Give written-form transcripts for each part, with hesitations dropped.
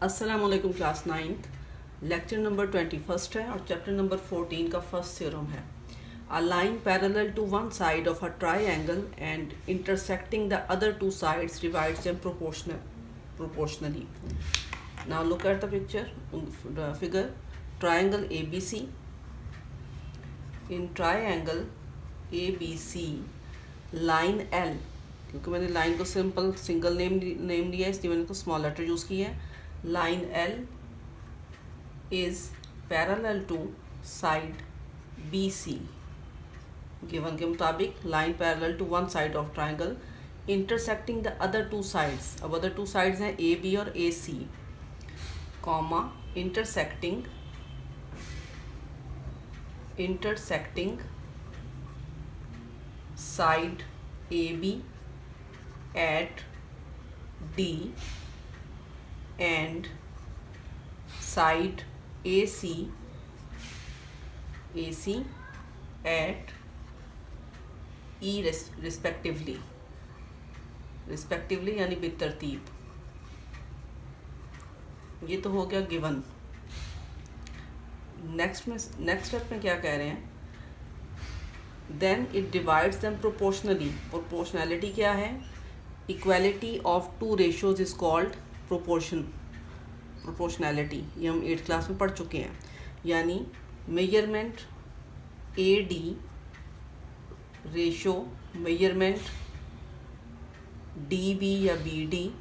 अस्सलाम वालेकुम class 9th। Lecture number 21 है और चैप्टर नंबर 14 का फर्स्ट थ्योरम है। A line parallel to one side of a triangle and intersecting the other two sides divides them proportionally. Now look at the picture, the figure. Triangle ABC. In triangle ABC, line L, क्योंकि मैंने line को single name लिया है इसलिए मैंने इसको small letter use किया है। line L is parallel to side BC. Given के मुताबिक line parallel to one side of triangle intersecting the other two sides. अब अदर टू साइड्स हैं ए बी और A C, comma intersecting side A B at D and side AC at E respectively यानी बेतरतीब। ये तो हो गया given. Next step में क्या कह रहे हैं, then it divides them proportionally. Proportionality क्या है? Equality of two ratios is called proportionality. ये हम 8th क्लास में पढ़ चुके हैं। यानी measurement A D ratio measurement D B या बी डी,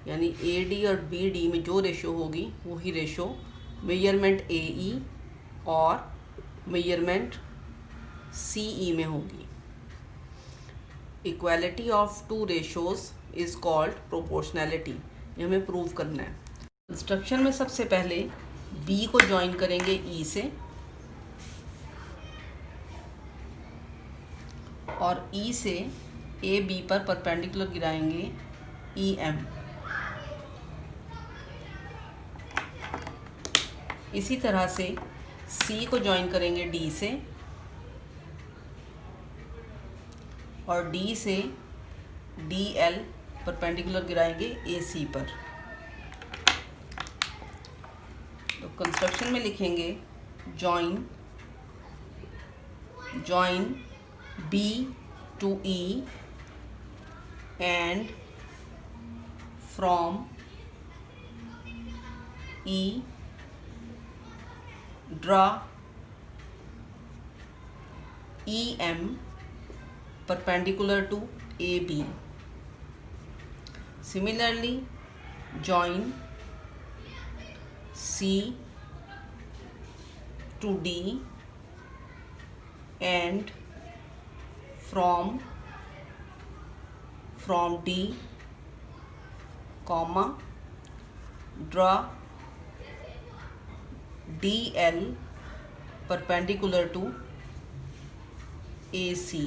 यानी ए डी और बी डी में जो रेशो होगी वही रेशो मेजरमेंट ए ई और मेजरमेंट सी ई में होगी। Equality of two ratios is called proportionality. ये हमें प्रूव करना है। कंस्ट्रक्शन में सबसे पहले बी को ज्वाइन करेंगे ई से और ई से ए बी पर परपेंडिकुलर गिराएंगे ई एम। इसी तरह से सी को ज्वाइन करेंगे डी से और डी से डी एल परपेंडिकुलर गिराएंगे ए सी पर। तो कंस्ट्रक्शन में लिखेंगे join B to E and from E draw E M perpendicular to AB. Similarly, join C to D and from D, comma, draw DL perpendicular to AC.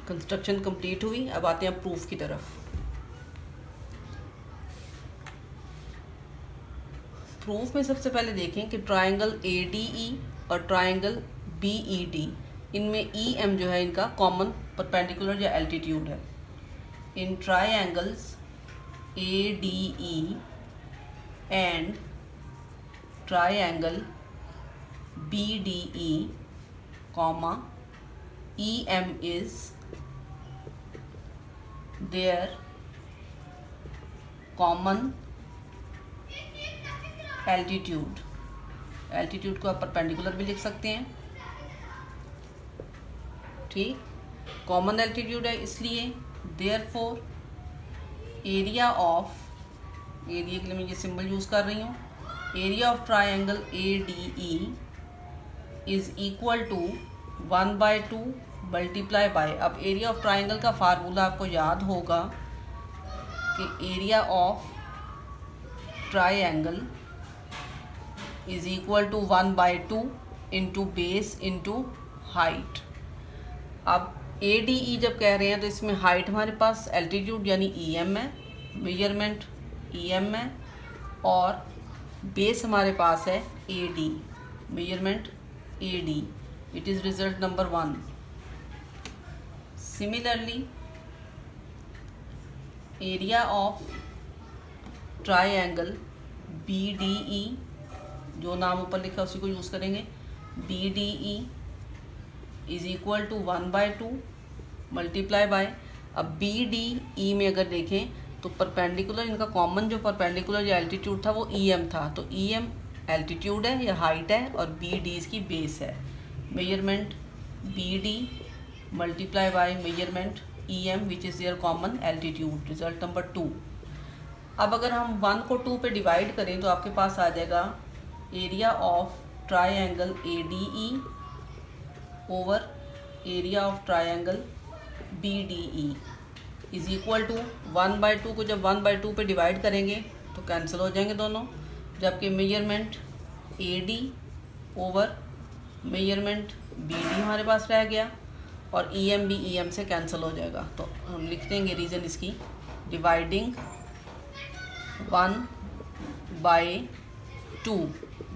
Construction complete हुई। अब आते हैं proof की तरफ। Proof में सबसे पहले देखें कि ट्राइंगल ए डी ई और ट्राइंगल बी ई डी, इनमें ई एम जो है इनका कॉमन परपेंडिकुलर या एल्टीट्यूड है। In triangles A D E and triangle B D E, comma E M is their common altitude। Altitude को आप परपेंडिकुलर भी लिख सकते हैं, ठीक। कॉमन एल्टीट्यूड है इसलिए देयरफॉर एरिया के लिए मैं ये सिंबल यूज़ कर रही हूँ। Area of triangle A D E is equal to 1/2 multiply by. अब एरिया ऑफ ट्राइंगल का फार्मूला आपको याद होगा कि area of triangle is equal to 1/2 into base into height. अब ए डी ई जब कह रहे हैं तो इसमें हाइट हमारे पास एल्टीट्यूड यानी ई एम है, मेजरमेंट ई एम है, और बेस हमारे पास है A D, measurement A D. It is result number 1। Similarly, area of triangle BDE, जो नाम ऊपर लिखा है उसी को यूज़ करेंगे, BDE is equal to 1/2 multiply by, अब BDE में अगर देखें तो परपेंडिकुलर, इनका कॉमन जो परपेंडिकुलर जो एल्टीट्यूड था वो EM था, तो EM एल्टीट्यूड है या हाइट है और BD इसकी बेस है। Measurement BD multiply by measurement EM which is their common altitude, result number 2। अब अगर हम 1 को 2 पे डिवाइड करें तो आपके पास आ जाएगा area of triangle ADE over area of triangle BDE is equal to 1/2 को जब 1/2 पे डिवाइड करेंगे तो कैंसिल हो जाएंगे दोनों, जबकि measurement AD over measurement BD हमारे पास रह गया और EM भी EM से कैंसिल हो जाएगा। तो हम लिख देंगे रीज़न इसकी, डिवाइडिंग 1/2,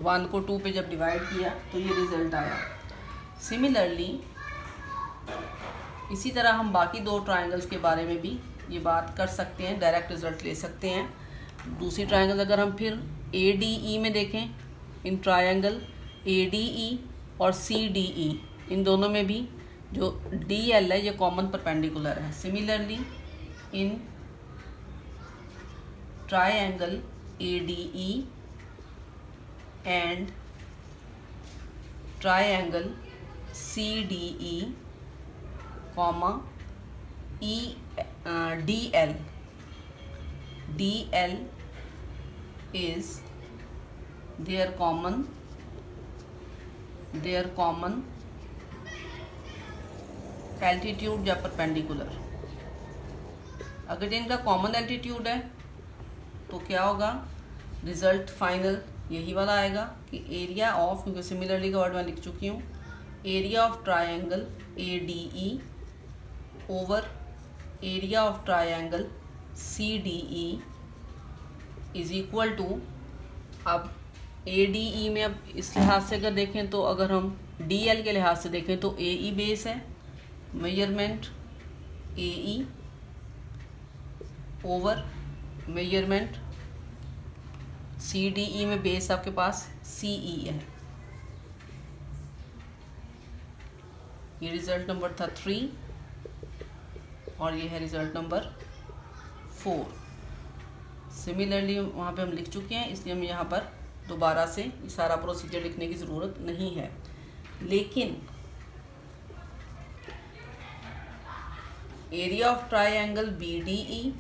1 को 2 पे जब डिवाइड किया तो ये रिज़ल्ट आया। सिमिलरली इसी तरह हम बाकी दो ट्रायंगल्स के बारे में भी ये बात कर सकते हैं, डायरेक्ट रिजल्ट ले सकते हैं। दूसरी ट्रायंगल अगर हम फिर ADE में देखें, इन ट्रायंगल ADE और CDE, इन दोनों में भी जो DL है ये कॉमन परपेंडिकुलर है। Similarly in triangle ADE and triangle CDE comma DL is their common altitude या परपेंडिकुलर। अगर इनका कॉमन एल्टीट्यूड है तो क्या होगा, रिजल्ट फाइनल यही वाला आएगा कि एरिया ऑफ, क्योंकि सिमिलरली का वर्ड मैं लिख चुकी हूँ, area of triangle ADE over area of triangle CDE is equal to, अब ADE में अब इस लिहाज से अगर देखें तो अगर हम DL के लिहाज से देखें तो AE बेस है, measurement AE over measurement CDE में बेस आपके पास CE है। ये रिज़ल्ट नंबर था 3 और ये है रिज़ल्ट नंबर 4। सिमिलरली वहाँ पे हम लिख चुके हैं, इसलिए हम यहाँ पर दोबारा से ये सारा प्रोसीजर लिखने की ज़रूरत नहीं है। लेकिन area of triangle BDE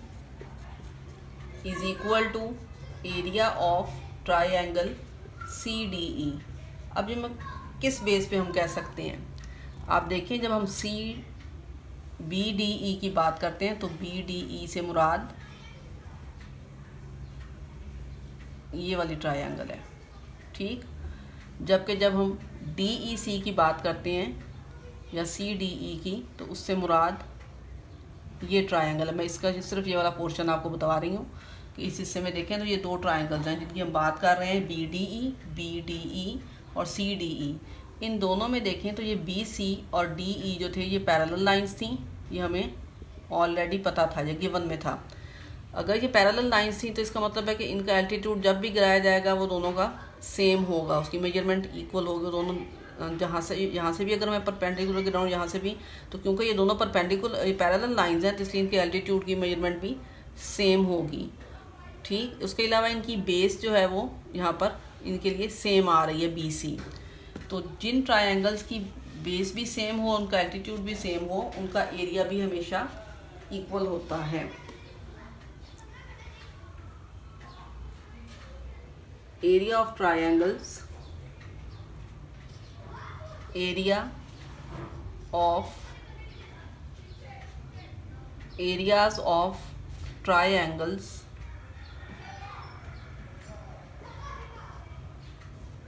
is equal to area of triangle CDE। अब ये मैं किस बेस पे हम कह सकते हैं, आप देखें जब हम BDE की बात करते हैं तो BDE से मुराद ये वाली ट्रायंगल है, ठीक। जबकि जब हम DEC की बात करते हैं या CDE की तो उससे मुराद ये ट्रायंगल है। मैं इसका सिर्फ ये वाला पोर्शन आपको बता रही हूँ कि इस हिस्से में देखें तो ये दो ट्रायंगल्स हैं जिनकी हम बात कर रहे हैं, BDE और CDE। इन दोनों में देखें तो ये BC और DE जो थे ये पैरेलल लाइंस थी, ये हमें ऑलरेडी पता था, ये गिवन में था। अगर ये पैरेलल लाइंस थी तो इसका मतलब है कि इनका एल्टीट्यूड जब भी गिराया जाएगा वो दोनों का सेम होगा, उसकी मेजरमेंट इक्वल होगी दोनों। यहाँ से भी अगर मैं परपेंडिकुलर गिराऊँ यहाँ से भी, तो क्योंकि ये दोनों परपेंडिकुलर पैरेलल लाइंस हैं तो इसलिए इनके एल्टीट्यूड की मेजरमेंट भी सेम होगी, ठीक। उसके अलावा इनकी बेस जो है वो यहाँ पर इनके लिए सेम आ रही है BC। तो जिन ट्रायंगल्स की बेस भी सेम हो, उनका एल्टीट्यूड भी सेम हो, उनका एरिया भी हमेशा इक्वल होता है। Area of triangles, areas of triangles,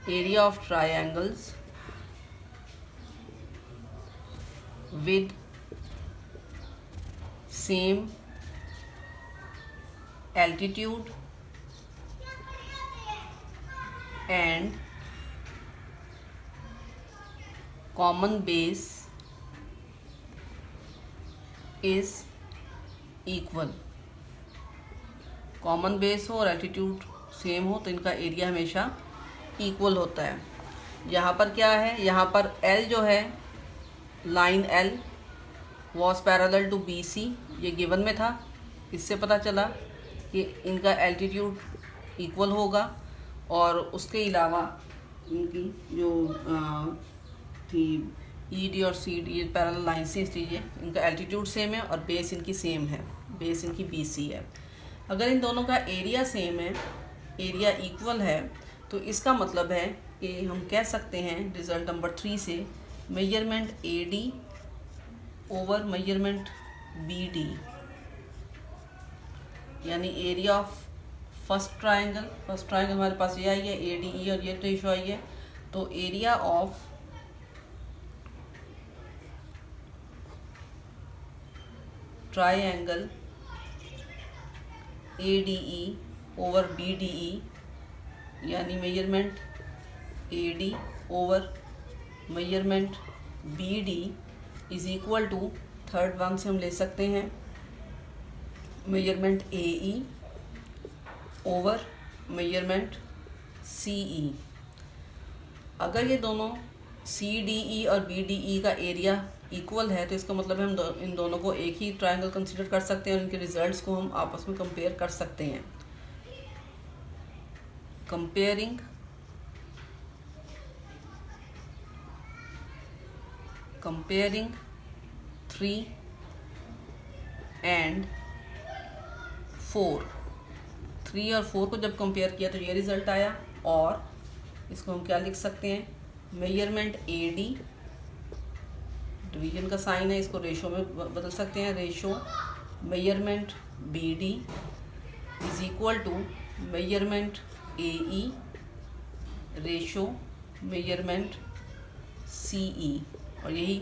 area of triangles with same altitude and common base is equal। Common base हो और एल्टीट्यूड सेम हो तो इनका एरिया हमेशा इक्वल होता है। यहाँ पर क्या है, यहाँ पर L जो है, line L was parallel to BC, ये गिवन में था। इससे पता चला कि इनका एल्टीट्यूड इक्वल होगा और उसके अलावा इनकी जो थी ED और CD, ये पैरेलल लाइन से इसलिए इनका एल्टीट्यूड सेम है और बेस इनकी सेम है, बेस इनकी BC है। अगर इन दोनों का एरिया सेम है, एरिया इक्वल है, तो इसका मतलब है कि हम कह सकते हैं रिजल्ट नंबर 3 से, measurement AD over measurement BD, यानी एरिया ऑफ फर्स्ट ट्राइंगल हमारे पास ये आई है ADE और ये रेशो आई है, तो area of triangle ADE over BDE, यानी measurement AD over measurement BD is equal to, third one से हम ले सकते हैं measurement AE over measurement CE। अगर ये दोनों CDE और BDE का एरिया इक्वल है तो इसका मतलब है हम इन दोनों को एक ही ट्रायंगल कंसीडर कर सकते हैं और इनके रिजल्ट्स को हम आपस में कंपेयर कर सकते हैं। कंपेयरिंग comparing 3 and 4, 3 और 4 को जब कंपेयर किया तो ये रिज़ल्ट आया। और इसको हम क्या लिख सकते हैं, मेजरमेंट AD, डिवीजन का साइन है, इसको रेशो में बदल सकते हैं, ratio measurement BD is equal to measurement AE ratio measurement CE। और यही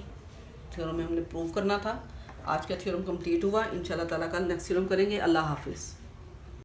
थ्योरम में हमने प्रूव करना था। आज का थ्योरम कंप्लीट हुआ। इंशाल्लाह ताला कल नेक्स्ट थ्योरम करेंगे। अल्लाह हाफिज़।